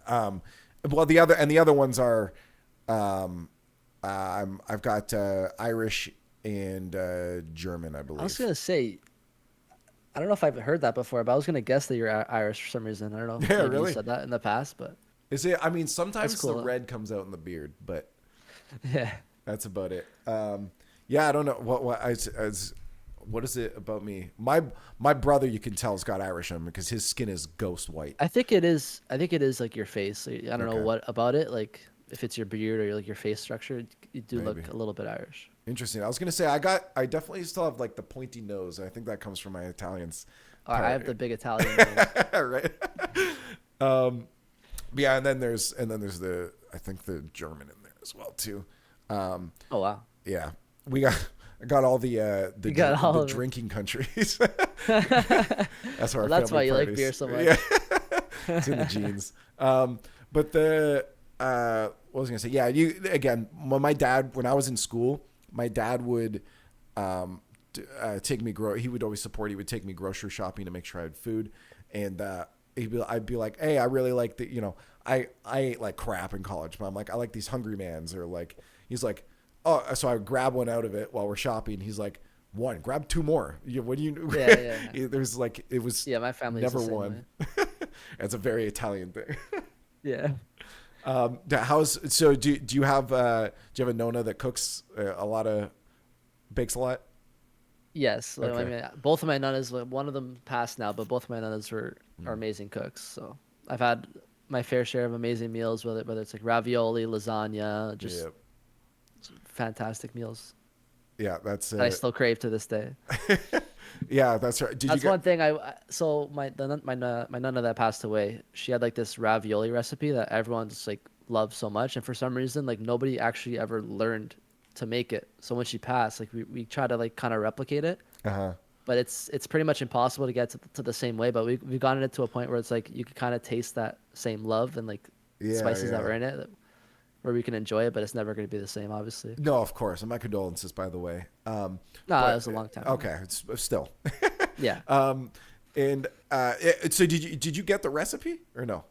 Well, the other ones are I've got Irish and German, I believe. I was gonna say, I don't know if I've heard that before, but I was gonna guess that you're Irish for some reason. I don't know if really? You said that in the past, but is it? I mean, sometimes cool, the red comes out in the beard, but yeah, that's about it. Yeah, I don't know what is it about me? My brother, you can tell, has got Irish in him because his skin is ghost white. I think it is like your face. I don't know what about it. Like if it's your beard or like your face structure, you do look a little bit Irish. Interesting. I was gonna say I definitely still have like the pointy nose. I think that comes from my Italians. I have the big Italian nose. Right. Yeah, and then there's the I think the German in there as well too. Oh wow. Yeah, I got all the drinking countries. That's why. That's why you like beer so much. Yeah. It's in the genes. But what was I gonna say? Yeah, when I was in school, my dad would take me he would always support. He would take me grocery shopping to make sure I had food, and I'd be like, hey, I really like I ate like crap in college, but I'm like, I like these Hungry Mans, or like he's like. Oh, so I would grab one out of it while we're shopping. He's like, one, grab two more. What do you? Yeah. There's like it was. Yeah, my family never one. It's a very Italian thing. Yeah. So do you have a Nonna that cooks bakes a lot? Yes, okay. I mean, both of my nonnas. One of them passed now, but both of my nonnas are amazing cooks. So I've had my fair share of amazing meals, whether it's like ravioli, lasagna, just. Fantastic meals. Yeah, that's I still crave to this day. Yeah, that's right. One thing my nonna that passed away, she had like this ravioli recipe that everyone just like loved so much, and for some reason like nobody actually ever learned to make it. So when she passed, like we try to like kind of replicate it. But it's pretty much impossible to get to the same way, but we've gotten it to a point where it's like you can kind of taste that same love and like spices that were in it. Where we can enjoy it, but it's never going to be the same, obviously. No, of course. And my condolences, by the way. No, that was a long time ago. Okay, it's still. Yeah. So did you get the recipe or no?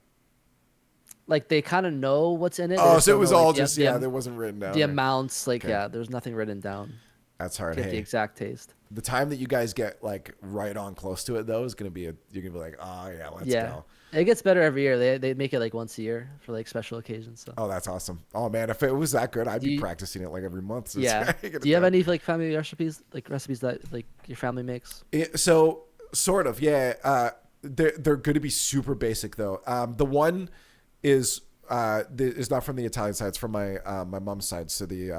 Like they kind of know what's in it. Oh, so it was all just there wasn't written down. The amounts, there's nothing written down. That's hard. Get the exact taste. The time that you guys get like right on close to it though is gonna be you're gonna be like, oh yeah, let's go. It gets better every year. They make it like once a year for like special occasions. So. Oh, that's awesome. Oh man, if it was that good, I'd be practicing it like every month. So yeah. Do you have any like family recipes that like your family makes? So Sort of, yeah. They're going to be super basic though. The one is is not from the Italian side; it's from my mom's side. So the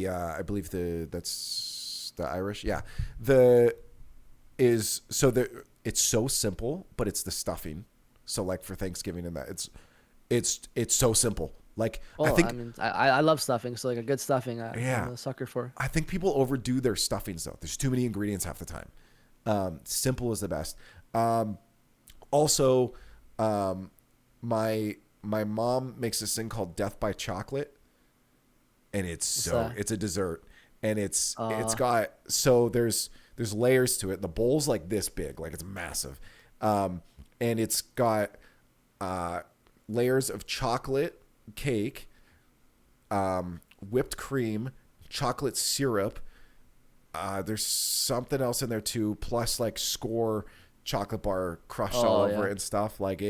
I believe that's the Irish. Yeah, the is so the it's so simple, but it's the stuffing. So like for Thanksgiving and that it's so simple. Like I Well, think I mean, I love stuffing, so like a good stuffing, yeah, I'm a sucker for. I think people overdo their stuffings though. There's too many ingredients half the time. Simple is the best. Also, my mom makes this thing called Death by Chocolate, and it's a dessert, and it's got so there's layers to it. The bowl's like this big, like it's massive, and it's got layers of chocolate cake, whipped cream, chocolate syrup. There's something else in there too, plus like Score chocolate bar crushed all over it and stuff. Like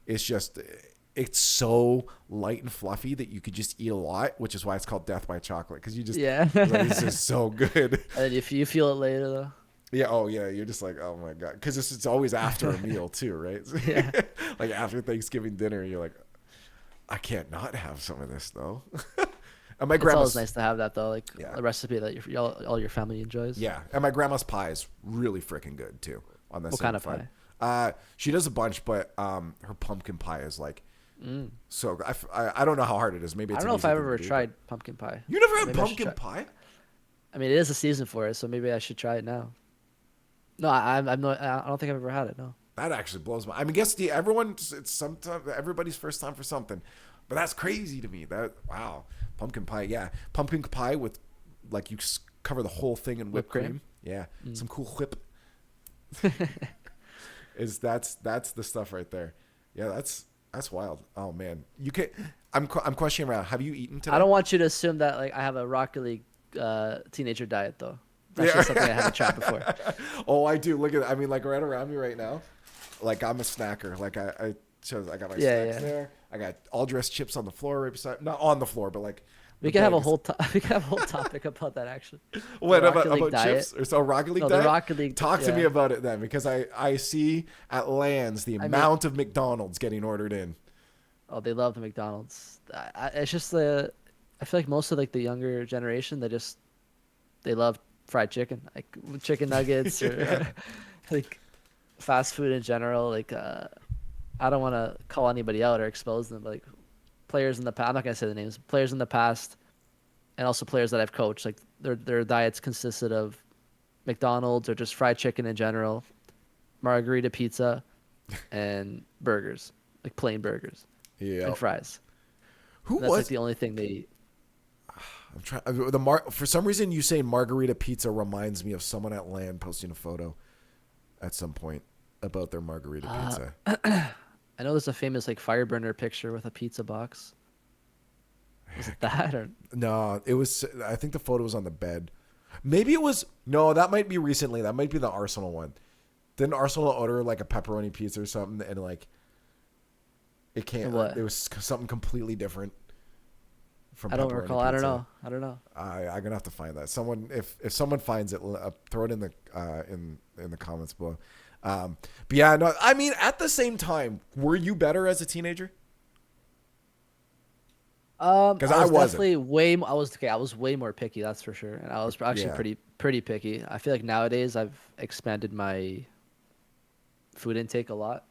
it's so light and fluffy that you could just eat a lot, which is why it's called Death by Chocolate, because you just like, this is so good. And then if you feel it later though. Yeah. Oh yeah. You're just like, oh my god, because it's always after a meal too, right? Yeah. Like after Thanksgiving dinner, you're like, I can't not have some of this though. And my It's grandma's always nice to have that though, like a recipe that all your family enjoys. yeah, and my grandma's pie is really freaking good too. On that What same kind of front. pie? She does a bunch, but her pumpkin pie is like so. I don't know how hard it is. Maybe I it's don't know an if easy I've thing to ever do, tried pumpkin pie. but you never had Maybe I should pumpkin try. pie? I mean, it is a season for it, so maybe I should try it now. No, I'm not. I don't think I've ever had it. No. That actually blows my. I mean, it's sometimes everybody's first time for something, but that's crazy to me. That wow, pumpkin pie. Yeah, pumpkin pie with like cover the whole thing in whipped cream. Yeah, some cool whip. That's the stuff right there. Yeah, that's wild. Oh man, you can. I'm questioning around. Have you eaten today? I don't want you to assume that like I have a Rocket League teenager diet though. That's just something I haven't tried before. Oh, I do. Look at that. I mean, like right around me right now. Like I'm a snacker. Like I got my snacks there. I got all dressed chips on the floor right beside. Not on the floor, but like. We can have a whole topic about that actually. What The Rocket about League diet. chips or so Rocket League No, diet? the Rocket League. Talk to me about it then, because I see at Lands the amount of McDonald's getting ordered in. Oh, they love the McDonald's. It's just I feel like most of like the younger generation, they love fried chicken, like chicken nuggets or like fast food in general. Like I don't want to call anybody out or expose them, but like players in the past, I'm not gonna say the names. Players in the past, and also players that I've coached, like their diets consisted of McDonald's or just fried chicken in general, margarita pizza, and burgers, like plain burgers. Yeah. And fries. Who That's was like the only thing they eat. I'm trying for some reason you saying margarita pizza reminds me of someone at Land posting a photo at some point about their margarita pizza. I know there's a famous like fire burner picture with a pizza box. Was it that or No, it was. I think the photo was on the bed. Maybe it was. No, that might be recently. That might be the Arsenal one. Didn't Arsenal order like a pepperoni pizza or something, and like it can't. What? It was something completely different. From I don't pepperoni recall. pizza. I don't know. I'm gonna have to find that. Someone, if someone finds it, throw it in the in the comments below. But yeah, no. I mean, at the same time, were you better as a teenager? Because I wasn't. Definitely I was way more picky, that's for sure, and I was actually pretty picky. I feel like nowadays I've expanded my food intake a lot.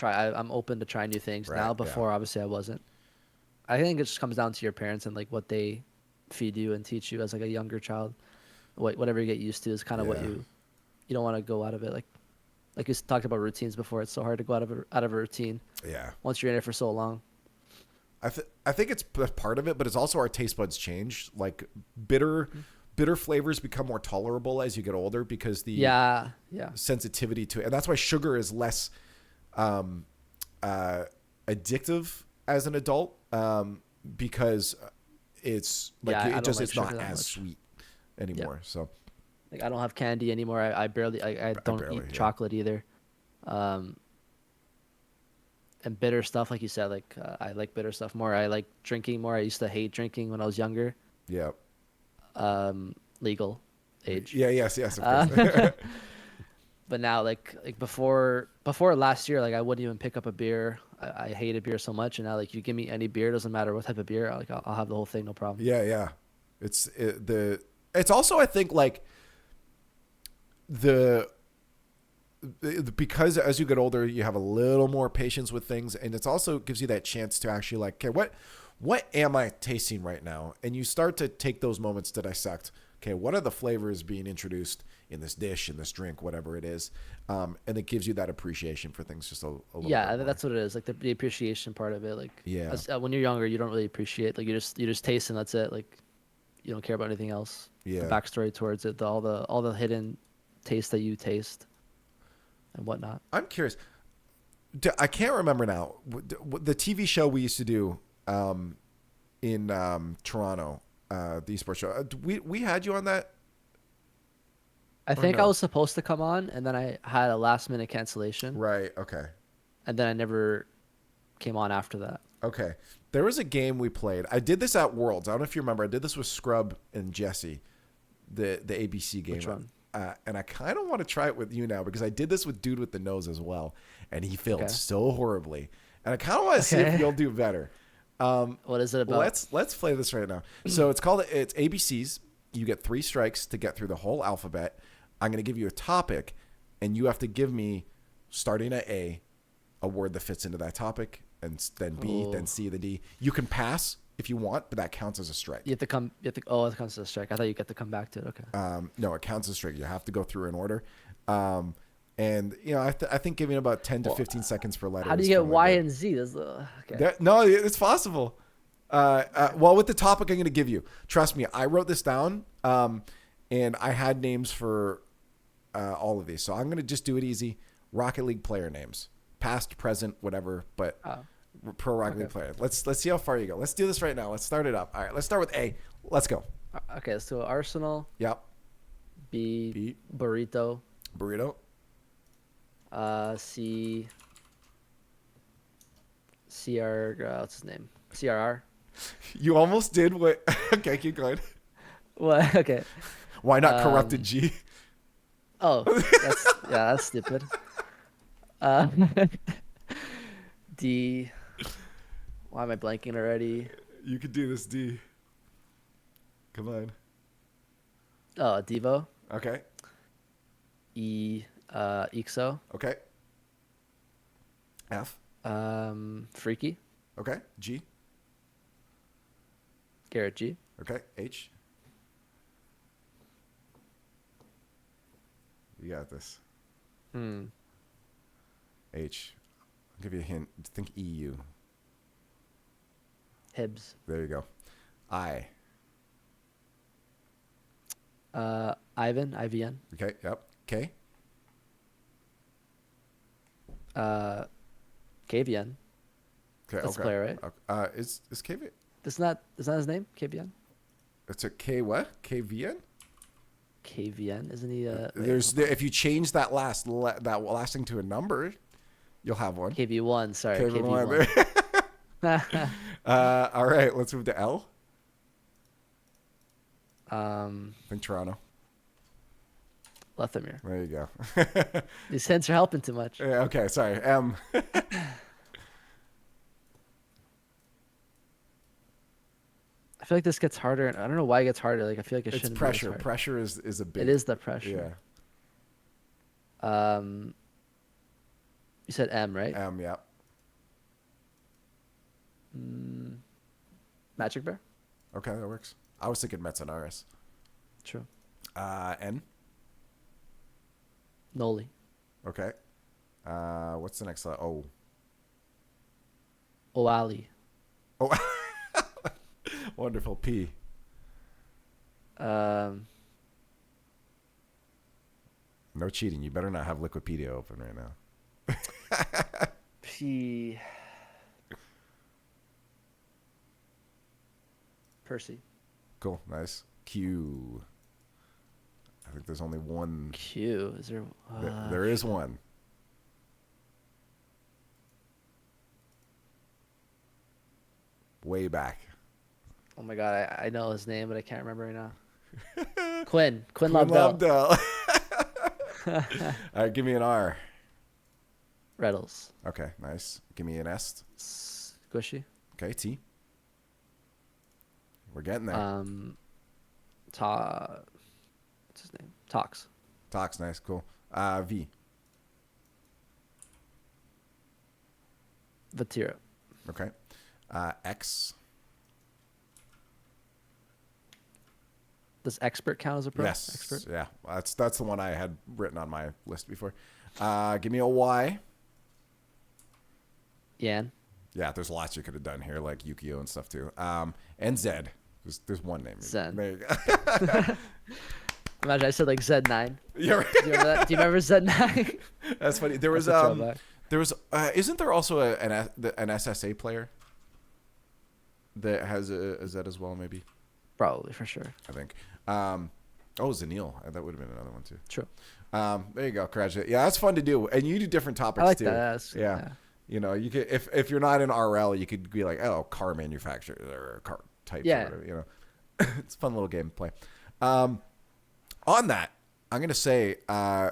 I'm open to try new things now. Before, obviously, I wasn't. I think it just comes down to your parents and like what they feed you and teach you as like a younger child. Whatever you get used to is kind of what you don't want to go out of it. Like you talked about routines before. It's so hard to go out of a routine. Yeah. Once you're in it for so long. I think it's part of it, but it's also our taste buds change. Like bitter flavors become more tolerable as you get older because the sensitivity to it, and that's why sugar is less addictive as an adult, because it's like it's not as sweet anymore. Yeah. So like I don't have candy anymore. I barely I don't eat chocolate either. And bitter stuff, like you said, like I like bitter stuff more. I like drinking more. I used to hate drinking when I was younger. Yeah. Legal age. Yeah. Yes. Of course. But now, like before last year, like I wouldn't even pick up a beer. I hated beer so much, and now like you give me any beer, doesn't matter what type of beer, like I'll have the whole thing, no problem. Yeah, yeah. It's also I think like the because as you get older, you have a little more patience with things, and it's also gives you that chance to actually like, okay, what am I tasting right now? And you start to take those moments to dissect. Okay, what are the flavors being introduced in this dish, in this drink, whatever it is, and it gives you that appreciation for things just a little Yeah, bit more. that's what it is. Like the appreciation part of it. Like Yeah, when you're younger, you don't really appreciate. Like you just taste and that's it. Like you don't care about anything else. The yeah. backstory towards it, all the hidden taste that you taste and whatnot. I'm curious. I can't remember now. The TV show we used to do in Toronto, the esports show. We had you on that? I Or think I no? was supposed to come on, and then I had a last minute cancellation, Right. Okay. and then I never came on after that. Okay. There was a game we played. I did this at Worlds. I don't know if you remember. I did this with Scrub and Jesse, the ABC game. Which one? And I kind of want to try it with you now because I did this with Dude with the Nose as well, and he failed Okay. so horribly. And I kind of want to see if Okay. you'll do better. What is it about? Let's play this right now. So it's ABCs. You get 3 strikes to get through the whole alphabet. I'm going to give you a topic, and you have to give me, starting at A word that fits into that topic, and then B, Oh. then C, then D. You can pass if you want, but that counts as a strike. You have to come. You have to. Oh, it comes to a strike. I thought you get to come back to it. Okay. No, it counts as a strike. You have to go through in order. And you know, I think giving about 10 to Well, 15 seconds per letter. How do is you get kinda Y good. and Z? Okay. No, it's possible. Well, with the topic I'm going to give you, trust me, I wrote this down, and I had names for all of these. So I'm going to just do it easy. Rocket League player names, past, present, whatever, but Oh, pro Rocket League okay. player. Let's see how far you go. Let's do this right now. Let's start it up. All right, let's start with A. Let's go. Okay. So Arsenal, Yep. B, B, burrito, burrito. C, CR. What's his name? CRR. You almost did what? Okay, keep going. What? Okay. Why not Um, corrupted G? Oh, that's stupid. Uh, D. Why am I blanking already? You could do this, D. Come on. Oh, Devo. Okay. E. Ixo. Okay. F. Freaky. Okay. G. Garrett G. Okay. H. You got this. Hmm. H. I'll give you a hint. Think EU. Hibbs. There you go. I. Ivan. IVN. Okay. Yep. K. KVN. Okay. That's the player, right? Is K? That's not his name? KVN. It's a K. What? KVN? KVN. Isn't he? If you change that last thing to a number, you'll have one. KV1. Sorry. KV1. KV1. All right. Let's move to L. Think Toronto. Lethamir. There you go. These hints are helping too much. Yeah, okay, sorry. M. I feel like this gets harder. I don't know why it gets harder. Like I feel like it It's shouldn't pressure. be this hard. Pressure is a big. It is the pressure. Yeah. You said M, right? M. Yeah. Magic Bear. Okay, that works. I was thinking Metsonaris. True. N. Noli. Okay. What's the next letter? O. Oali. Oh. Wonderful. P. Um, No cheating. You better not have Liquipedia open right now. P. Percy. Cool. Nice. Q. I think there's only one. Q. Is there? There is one. Way back. Oh my god, I know his name, but I can't remember right now. Quinn Quinn Lobdell. Lobdell. All right, give me an R. Reynolds. Okay, nice. Give me an S. Squishy. Okay, T. We're getting there. What's his name? Tox. Tox, nice, cool. V. Vatira. Okay. X. Does expert count as a pro? Yes. Expert? Yeah, that's the one I had written on my list before. Give me a Y. Yan. Yeah, there's lots you could have done here, like Yukio and stuff too. And Z. There's one name. Zen. There you go. Imagine I said like Z9. Yeah, right. Do you remember that? Do you remember Z9? That's funny. There was That's a throwback. Isn't there also an SSA player that has a Z as well? Maybe. Probably, for sure. I think. Zanil. That would have been another one too. True. There you go. Congratulations. Yeah, that's fun to do. And you do different topics I like too. that. Yeah. You know, you could if you're not in RL, you could be like, oh, car manufacturers or car types. Yeah. Or whatever, you know, it's a fun little game to play. On that, I'm gonna say, I'm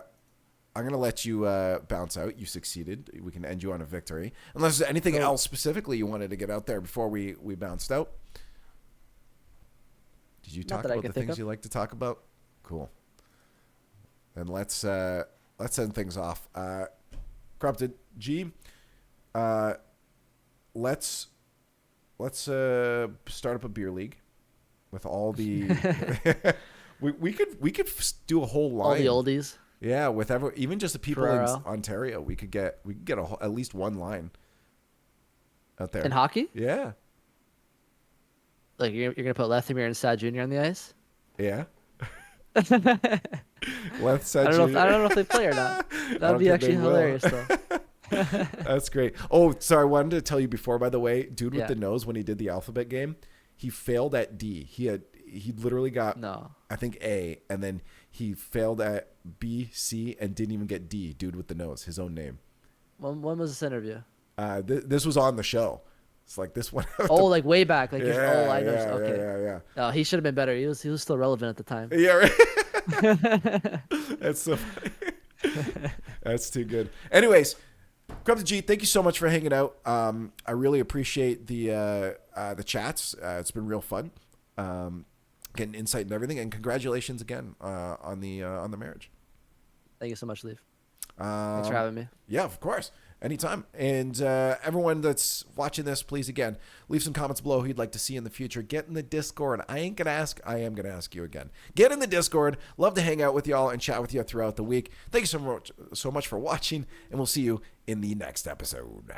gonna let you bounce out. You succeeded. We can end you on a victory. Unless there's anything else specifically you wanted to get out there before we bounced out. Did you talk about the things you like to talk about? Cool. Then let's end things off. CorruptedG. Let's start up a beer league with all the we could do a whole line. All the oldies. Yeah, with even just the people Ferraro. in Ontario, we could get at least one line out there In hockey? Yeah, Like you're gonna put Lethemir and Sad Jr. on the ice? yeah. I Let's. don't know if they play or not. That'd be actually hilarious though. That's great. Oh, sorry. I wanted to tell you before, by the way, dude with Yeah. the nose, when he did the alphabet game, he failed at D. He literally got, No. I think, A, and then he failed at B, C, and didn't even get D. Dude with the nose, his own name. When was this interview? This was on the show. It's like this one. Oh, like way back. Like yeah, I know. yeah, Okay. yeah. Oh, he should have been better. He was still relevant at the time. Yeah, right. That's so funny. That's too good. Anyways, CorruptedG, thank you so much for hanging out. I really appreciate the chats. It's been real fun. Getting insight and everything, and congratulations again on the marriage. Thank you so much, Leaf. Thanks for having me. Yeah, of course. Anytime. And everyone that's watching this, please, again, leave some comments below who you'd like to see in the future. Get in the Discord. I am going to ask you again. Get in the Discord. Love to hang out with y'all and chat with you throughout the week. Thank you so much for watching, and we'll see you in the next episode.